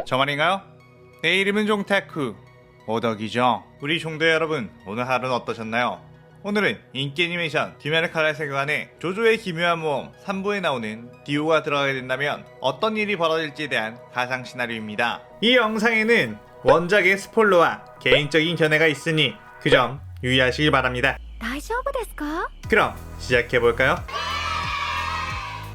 저만인가요? 내 이름은 종타쿠 오덕이죠. 우리 종도 여러분, 오늘 하루는 어떠셨나요? 오늘은 인기 애니메이션 귀멸의 칼날 세계관의 조조의 기묘한 모험 3부에 나오는 디오가 들어가게 된다면 어떤 일이 벌어질지에 대한 가상 시나리오입니다. 이 영상에는 원작의 스포일러와 개인적인 견해가 있으니 그 점 유의하시기 바랍니다. 大丈夫ですか? 그럼 시작해볼까요?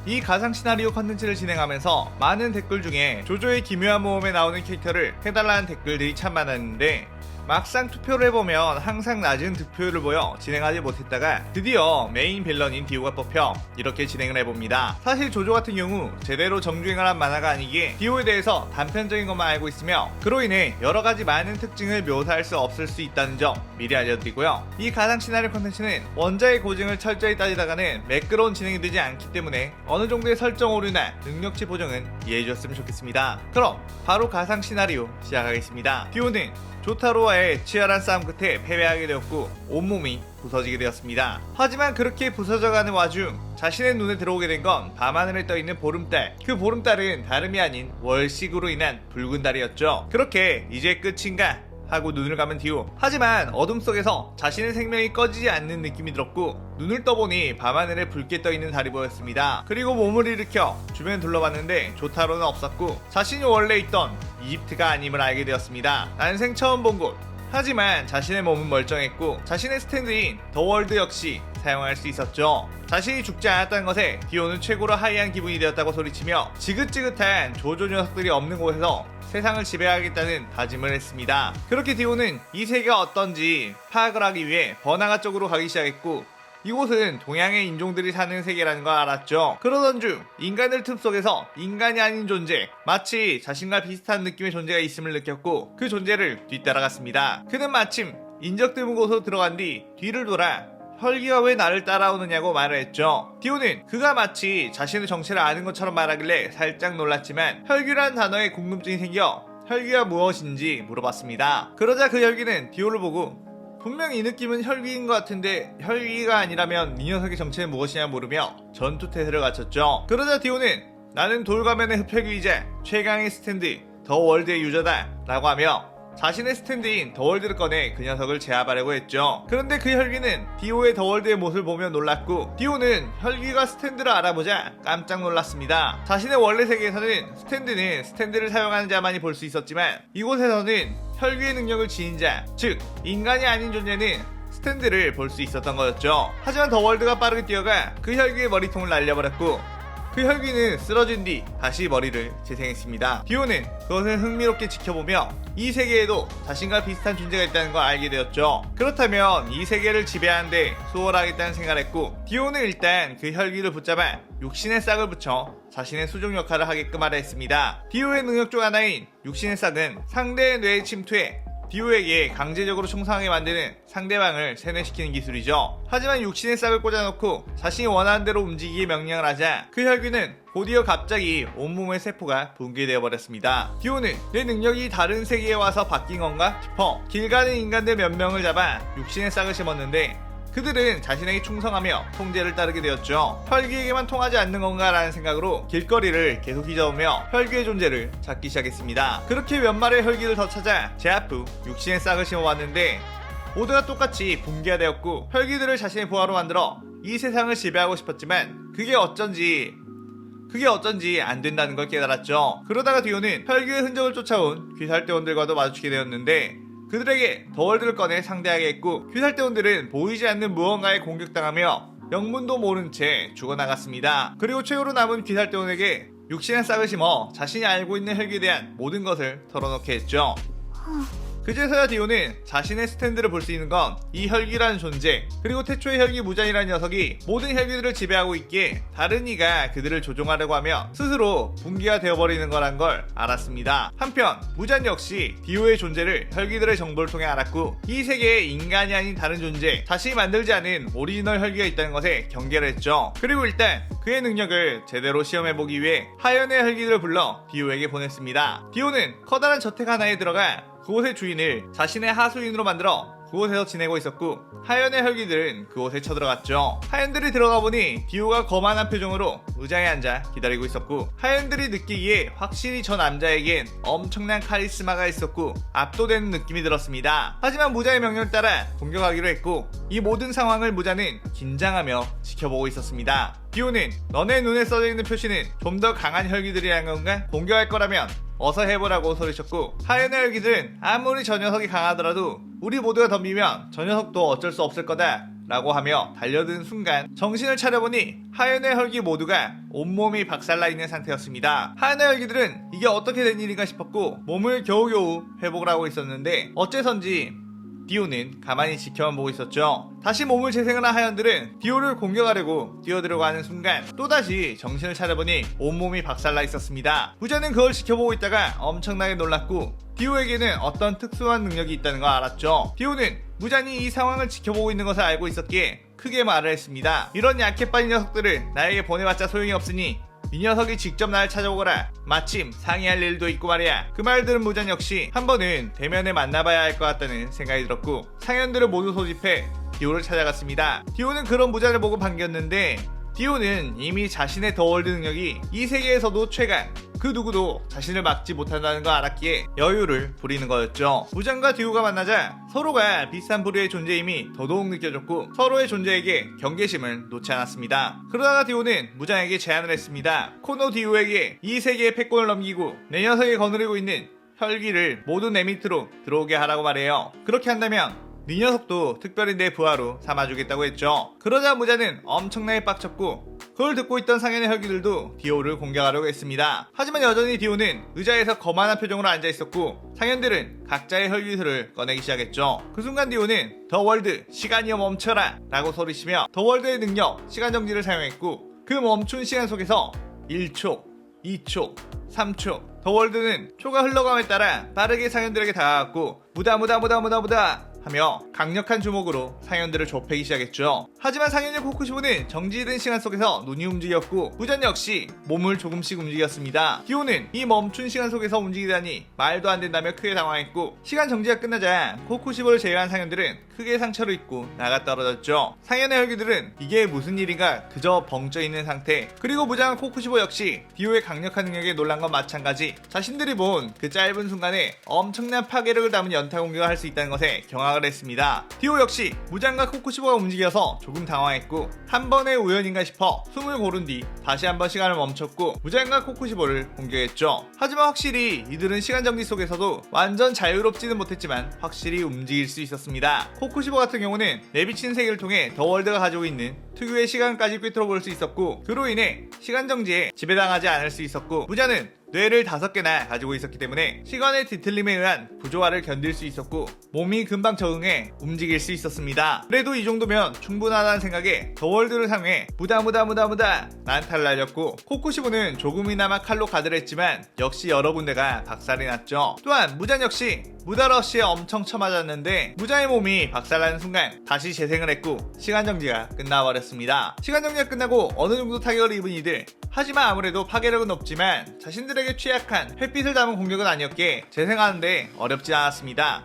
이 가상 시나리오 컨텐츠를 진행하면서 많은 댓글 중에 조조의 기묘한 모험에 나오는 캐릭터를 해달라는 댓글들이 참 많았는데, 막상 투표를 해보면 항상 낮은 득표율을 보여 진행하지 못했다가 드디어 메인 빌런인 디오가 뽑혀 이렇게 진행을 해봅니다. 사실 조조 같은 경우 제대로 정주행을 한 만화가 아니기에 디오에 대해서 단편적인 것만 알고 있으며, 그로 인해 여러가지 많은 특징을 묘사할 수 없을 수 있다는 점 미리 알려드리고요. 이 가상 시나리오 콘텐츠는 원작의 고증을 철저히 따지다가는 매끄러운 진행이 되지 않기 때문에 어느 정도의 설정 오류나 능력치 보정은 이해해주셨으면 좋겠습니다. 그럼 바로 가상 시나리오 시작하겠습니다. 디오는 조타로와의 치열한 싸움 끝에 패배하게 되었고 온몸이 부서지게 되었습니다. 하지만 그렇게 부서져가는 와중 자신의 눈에 들어오게 된 건 밤하늘에 떠있는 보름달. 그 보름달은 다름이 아닌 월식으로 인한 붉은 달이었죠. 그렇게 이제 끝인가 하고 눈을 감은 디오. 하지만 어둠 속에서 자신의 생명이 꺼지지 않는 느낌이 들었고, 눈을 떠보니 밤하늘에 붉게 떠있는 달이 보였습니다. 그리고 몸을 일으켜 주변을 둘러봤는데 조타로는 없었고 자신이 원래 있던 이집트가 아님을 알게 되었습니다. 난생 처음 본 곳. 하지만 자신의 몸은 멀쩡했고 자신의 스탠드인 더 월드 역시 사용할 수 있었죠. 자신이 죽지 않았다는 것에 디오는 최고로 하이한 기분이 되었다고 소리치며 지긋지긋한 조조 녀석들이 없는 곳에서 세상을 지배하겠다는 다짐을 했습니다. 그렇게 디오는 이 세계가 어떤지 파악을 하기 위해 번화가 쪽으로 가기 시작했고, 이곳은 동양의 인종들이 사는 세계라는 걸 알았죠. 그러던 중 인간들 틈 속에서 인간이 아닌 존재, 마치 자신과 비슷한 느낌의 존재가 있음을 느꼈고 그 존재를 뒤따라갔습니다. 그는 마침 인적 드문 곳으로 들어간 뒤 뒤를 돌아 혈기가 왜 나를 따라오느냐고 말을 했죠. 디오는 그가 마치 자신의 정체를 아는 것처럼 말하길래 살짝 놀랐지만 혈기라는 단어에 궁금증이 생겨 혈기가 무엇인지 물어봤습니다. 그러자 그 혈기는 디오를 보고 분명 이 느낌은 혈기인 것 같은데 혈기가 아니라면 이 녀석의 정체는 무엇이냐 물으며 전투 태세를 갖췄죠. 그러자 디오는 나는 돌가면의 흡혈귀이자 최강의 스탠드 더 월드의 유저다 라고 하며 자신의 스탠드인 더 월드를 꺼내 그 녀석을 제압하려고 했죠. 그런데 그 혈기는 디오의 더 월드의 모습을 보며 놀랐고, 디오는 혈기가 스탠드를 알아보자 깜짝 놀랐습니다. 자신의 원래 세계에서는 스탠드는 스탠드를 사용하는 자만이 볼 수 있었지만 이곳에서는 혈기의 능력을 지닌 자, 즉 인간이 아닌 존재는 스탠드를 볼 수 있었던 거였죠. 하지만 더 월드가 빠르게 뛰어가 그 혈기의 머리통을 날려버렸고 그 혈기는 쓰러진 뒤 다시 머리를 재생했습니다. 디오는 그것을 흥미롭게 지켜보며 이 세계에도 자신과 비슷한 존재가 있다는 걸 알게 되었죠. 그렇다면 이 세계를 지배하는데 수월하겠다는 생각을 했고, 디오는 일단 그 혈기를 붙잡아 육신의 싹을 붙여 자신의 수종 역할을 하게끔 하려 했습니다. 디오의 능력 중 하나인 육신의 싹은 상대의 뇌에 침투해 디오에게 강제적으로 총상하게 만드는 상대방을 세뇌시키는 기술이죠. 하지만 육신의 싹을 꽂아놓고 자신이 원하는 대로 움직이게 명령을 하자 그 혈귀는 곧이어 갑자기 온몸의 세포가 붕괴되어 버렸습니다. 디오는 내 능력이 다른 세계에 와서 바뀐 건가 싶어 길 가는 인간들 몇 명을 잡아 육신의 싹을 심었는데, 그들은 자신에게 충성하며 통제를 따르게 되었죠. 혈귀에게만 통하지 않는 건가 라는 생각으로 길거리를 계속 뒤져오며 혈귀의 존재를 찾기 시작했습니다. 그렇게 몇 마리의 혈귀를 더 찾아 제압 후 육신의 싹을 심어왔는데 모두가 똑같이 붕괴되었고, 혈귀들을 자신의 부하로 만들어 이 세상을 지배하고 싶었지만 그게 어쩐지 안 된다는 걸 깨달았죠. 그러다가 디오는 혈귀의 흔적을 쫓아온 귀살대원들과도 마주치게 되었는데 그들에게 더 월드를 꺼내 상대하게 했고, 귀살대원들은 보이지 않는 무언가에 공격당하며 영문도 모른 채 죽어나갔습니다. 그리고 최후로 남은 귀살대원에게 육신의 싹을 심어 자신이 알고 있는 혈기에 대한 모든 것을 털어놓게 했죠. 그제서야 디오는 자신의 스탠드를 볼 수 있는 건 이 혈기라는 존재, 그리고 태초의 혈기 무잔이라는 녀석이 모든 혈기들을 지배하고 있기에 다른 이가 그들을 조종하려고 하며 스스로 붕괴가 되어버리는 거란 걸 알았습니다. 한편 무잔 역시 디오의 존재를 혈기들의 정보를 통해 알았고, 이 세계에 인간이 아닌 다른 존재, 자신이 만들지 않은 오리지널 혈기가 있다는 것에 경계를 했죠. 그리고 일단 그의 능력을 제대로 시험해보기 위해 하연의 혈기들을 불러 디오에게 보냈습니다. 디오는 커다란 저택 하나에 들어가 그곳의 주인을 자신의 하수인으로 만들어 그곳에서 지내고 있었고 하연의 혈기들은 그곳에 쳐들어갔죠. 하연들이 들어가 보니 디오가 거만한 표정으로 의자에 앉아 기다리고 있었고 하연들이 느끼기에 확실히 저 남자에겐 엄청난 카리스마가 있었고 압도되는 느낌이 들었습니다. 하지만 무자의 명령을 따라 공격하기로 했고 이 모든 상황을 무자는 긴장하며 지켜보고 있었습니다. 디오는 너네 눈에 써져 있는 표시는 좀 더 강한 혈기들이란 건가? 공격할 거라면 어서 해보라고 소리쳤고 하연의 혈기들은 아무리 저 녀석이 강하더라도 우리 모두가 덤비면 저 녀석도 어쩔 수 없을 거다 라고 하며 달려든 순간 정신을 차려보니 하연의 혈기 모두가 온몸이 박살나 있는 상태였습니다. 하연의 혈기들은 이게 어떻게 된 일인가 싶었고 몸을 겨우겨우 회복을 하고 있었는데 어째선지 디오는 가만히 지켜만 보고 있었죠. 다시 몸을 재생을 한 하연들은 디오를 공격하려고 뛰어들어가 하는 순간 또다시 정신을 차려보니 온몸이 박살나 있었습니다. 무자는 그걸 지켜보고 있다가 엄청나게 놀랐고 디오에게는 어떤 특수한 능력이 있다는 걸 알았죠. 디오는 무잔이 이 상황을 지켜보고 있는 것을 알고 있었기에 크게 말을 했습니다. 이런 약해 빠진 녀석들을 나에게 보내봤자 소용이 없으니 이 녀석이 직접 날 찾아오거라. 마침 상의할 일도 있고 말이야. 그 말 들은 무잔 역시 한 번은 대면에 만나봐야 할 것 같다는 생각이 들었고 상현들을 모두 소집해 디오를 찾아갔습니다. 디오는 그런 무잔을 보고 반겼는데 디오는 이미 자신의 더월드 능력이 이 세계에서도 최강, 그 누구도 자신을 막지 못한다는 걸 알았기에 여유를 부리는 거였죠. 무장과 디오가 만나자 서로가 비슷한 부류의 존재임이 더더욱 느껴졌고 서로의 존재에게 경계심을 놓지 않았습니다. 그러다가 디오는 무장에게 제안을 했습니다. 코노 디오에게 이 세계의 패권을 넘기고 내 녀석이 거느리고 있는 혈기를 모두 내 밑으로 들어오게 하라고 말해요. 그렇게 한다면 네 녀석도 특별히 내 부하로 삼아주겠다고 했죠. 그러자 무자는 엄청나게 빡쳤고 그걸 듣고 있던 상현의 혈기들도 디오를 공격하려고 했습니다. 하지만 여전히 디오는 의자에서 거만한 표정으로 앉아있었고 상현들은 각자의 혈기술을 꺼내기 시작했죠. 그 순간 디오는 더 월드 시간이여 멈춰라 라고 소리치며 더 월드의 능력 시간정지를 사용했고 그 멈춘 시간 속에서 1초, 2초, 3초 더 월드는 초가 흘러감에 따라 빠르게 상현들에게 다가갔고 무다 하며 강력한 주먹으로 상현들을 좁히기 시작했죠. 하지만 상현의 코쿠시보는 정지된 시간 속에서 눈이 움직였고 무전 역시 몸을 조금씩 움직였습니다. 디오는 이 멈춘 시간 속에서 움직이다니 말도 안 된다며 크게 당황했고 시간 정지가 끝나자 코쿠시보를 제외한 상현들은 크게 상처를 입고 나가 떨어졌죠. 상현의 혈기들은 이게 무슨 일인가 그저 벙쪄있는 상태. 그리고 무장한 코쿠시보 역시 디오의 강력한 능력에 놀란 건 마찬가지. 자신들이 본 그 짧은 순간에 엄청난 파괴력을 담은 연타 공격을 할 수 있다는 것에 경악을 했습니다. 디오 역시 무장과 코쿠시보가 움직여서 조금 당황했고 한 번의 우연인가 싶어 숨을 고른 뒤 다시 한번 시간을 멈췄고 무장과 코쿠시보를 공격했죠. 하지만 확실히 이들은 시간 정지 속에서도 완전 자유롭지는 못했지만 확실히 움직일 수 있었습니다. 코쿠시보 같은 경우는 내비친 세계를 통해 더 월드가 가지고 있는 특유의 시간까지 꿰뚫어 볼 수 있었고 그로 인해 시간 정지에 지배당하지 않을 수 있었고 무자는 뇌를 5개나 가지고 있었기 때문에 시간의 뒤틀림에 의한 부조화를 견딜 수 있었고 몸이 금방 적응해 움직일 수 있었습니다. 그래도 이 정도면 충분하다는 생각에 더 월드를 사용해 무다 난타를 날렸고 코쿠시보는 조금이나마 칼로 가드했지만 역시 여러 군데가 박살이 났죠. 또한 무잔 역시 무다러시에 엄청 쳐맞았는데 무자의 몸이 박살나는 순간 다시 재생을 했고 시간정지가 끝나버렸습니다. 시간정지가 끝나고 어느 정도 타격을 입은 이들 하지만 아무래도 파괴력은 높지만 자신들에게 취약한 햇빛을 담은 공격은 아니었기에 재생하는데 어렵지 않았습니다.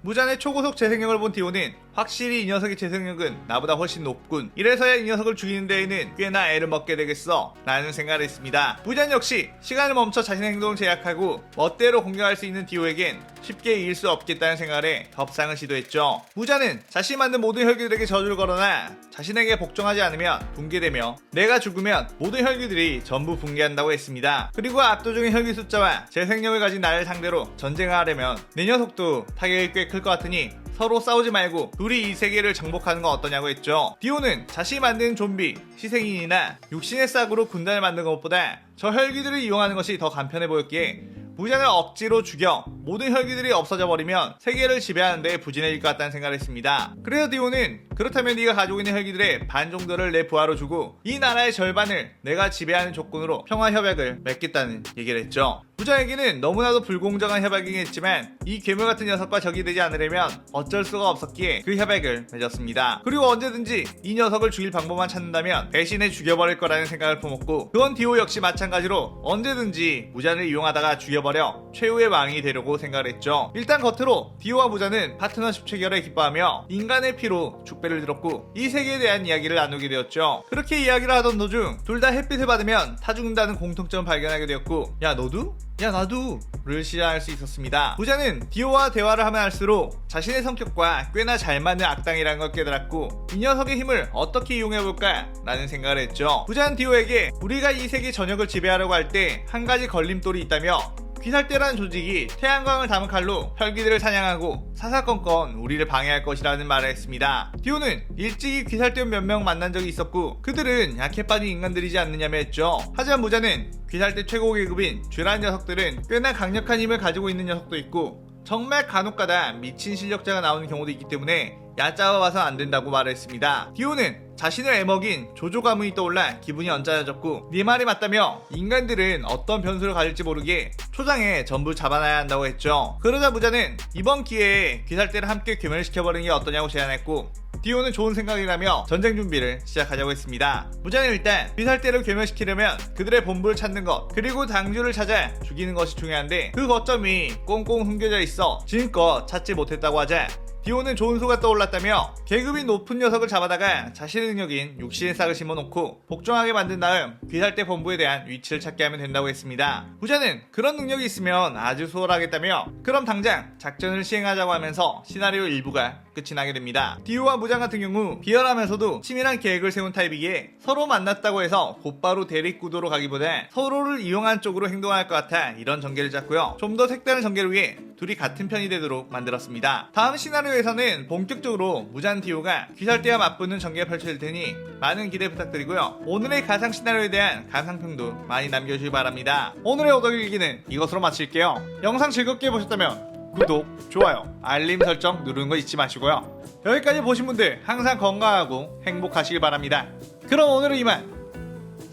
무잔의 초고속 재생력을 본 디오는 확실히 이 녀석의 재생력은 나보다 훨씬 높군. 이래서야 이 녀석을 죽이는 데에는 꽤나 애를 먹게 되겠어 라는 생각을 했습니다. 무잔 역시 시간을 멈춰 자신의 행동을 제약하고 멋대로 공격할 수 있는 디오에겐 쉽게 이길 수 없겠다는 생각을 해 협상을 시도했죠. 무잔은 자신이 만든 모든 혈기들에게 저주를 걸어놔 자신에게 복종하지 않으면 붕괴되며 내가 죽으면 모든 혈기들이 전부 붕괴한다고 했습니다. 그리고 압도적인 혈기 숫자와 재생력을 가진 나를 상대로 전쟁을 하려면 내 녀석도 타격이 꽤 클 것 같으니 서로 싸우지 말고 둘이 이 세계를 정복하는 건 어떠냐고 했죠. 디오는 자신이 만든 좀비, 희생인이나 육신의 싹으로 군단을 만든 것보다 저 혈기들을 이용하는 것이 더 간편해 보였기에 무장을 억지로 죽여 모든 혈기들이 없어져 버리면 세계를 지배하는 데 부진해질 것 같다는 생각을 했습니다. 그래서 디오는 그렇다면 네가 가지고 있는 혈기들의 반 정도를 내 부하로 주고 이 나라의 절반을 내가 지배하는 조건으로 평화 협약을 맺겠다는 얘기를 했죠. 무장에게는 너무나도 불공정한 협약이긴 했지만 이 괴물 같은 녀석과 적이 되지 않으려면 어쩔 수가 없었기에 그 협약을 맺었습니다. 그리고 언제든지 이 녀석을 죽일 방법만 찾는다면 대신에 죽여버릴 거라는 생각을 품었고 그건 디오 역시 마찬가지로 언제든지 무장을 이용하다가 죽여버려 최후의 왕이 되려고 방식으로 생각을 했죠. 일단 겉으로 디오와 무자는 파트너십 체결에 기뻐하며 인간의 피로 축배를 들었고 이 세계에 대한 이야기를 나누게 되었죠. 그렇게 이야기를 하던 도중 둘 다 햇빛을 받으면 타 죽는다는 공통점을 발견하게 되었고, 야 너도? 야 나도! 를 시작할 수 있었습니다. 무자는 디오와 대화를 하면 할수록 자신의 성격과 꽤나 잘 맞는 악당이라는 걸 깨달았고 이 녀석의 힘을 어떻게 이용해볼까 라는 생각을 했죠. 무자는 디오에게 우리가 이 세계 전역을 지배하려고 할 때 한 가지 걸림돌이 있다며 귀살대라는 조직이 태양광을 담은 칼로 혈기들을 사냥하고 사사건건 우리를 방해할 것이라는 말을 했습니다. 디오는 일찍이 귀살대 몇 명 만난 적이 있었고 그들은 약해 빠진 인간들이지 않느냐며 했죠. 하지만 무자는 귀살대 최고 계급인 쥐라는 녀석들은 꽤나 강력한 힘을 가지고 있는 녀석도 있고 정말 간혹가다 미친 실력자가 나오는 경우도 있기 때문에 얕잡아 봐선 안 된다고 말을 했습니다. 디오는 자신을 애먹인 조조 가문이 떠올라 기분이 언짢아졌고 네 말이 맞다며 인간들은 어떤 변수를 가질지 모르게 초장에 전부 잡아놔야 한다고 했죠. 그러자 무자는 이번 기회에 귀살대를 함께 괴멸시켜버리는 게 어떠냐고 제안했고 디오는 좋은 생각이라며 전쟁 준비를 시작하자고 했습니다. 무자는 일단 귀살대를 괴멸시키려면 그들의 본부를 찾는 것 그리고 당주를 찾아 죽이는 것이 중요한데 그 거점이 꽁꽁 숨겨져 있어 지금껏 찾지 못했다고 하자 디오는 좋은 소가 떠올랐다며 계급이 높은 녀석을 잡아다가 자신의 능력인 육신의 싹을 심어놓고 복종하게 만든 다음 귀살대 본부에 대한 위치를 찾게 하면 된다고 했습니다. 부자는 그런 능력이 있으면 아주 수월하겠다며 그럼 당장 작전을 시행하자고 하면서 시나리오 일부가 끝이 나게 됩니다. 디오와 무장 같은 경우 비열하면서도 치밀한 계획을 세운 타입이기에 서로 만났다고 해서 곧바로 대립구도로 가기보다 서로를 이용한 쪽으로 행동할 것 같아 이런 전개를 짰고요. 좀 더 색다른 전개를 위해 둘이 같은 편이 되도록 만들었습니다. 다음 시나리오에서는 본격적으로 무잔 디오가 귀살대와 맞붙는 전개가 펼쳐질 테니 많은 기대 부탁드리고요. 오늘의 가상 시나리오에 대한 가상평도 많이 남겨주시기 바랍니다. 오늘의 오덕일기는 이것으로 마칠게요. 영상 즐겁게 보셨다면 구독, 좋아요, 알림 설정 누르는 거 잊지 마시고요. 여기까지 보신 분들 항상 건강하고 행복하시길 바랍니다. 그럼 오늘은 이만.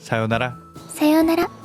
사요나라. 사요나라.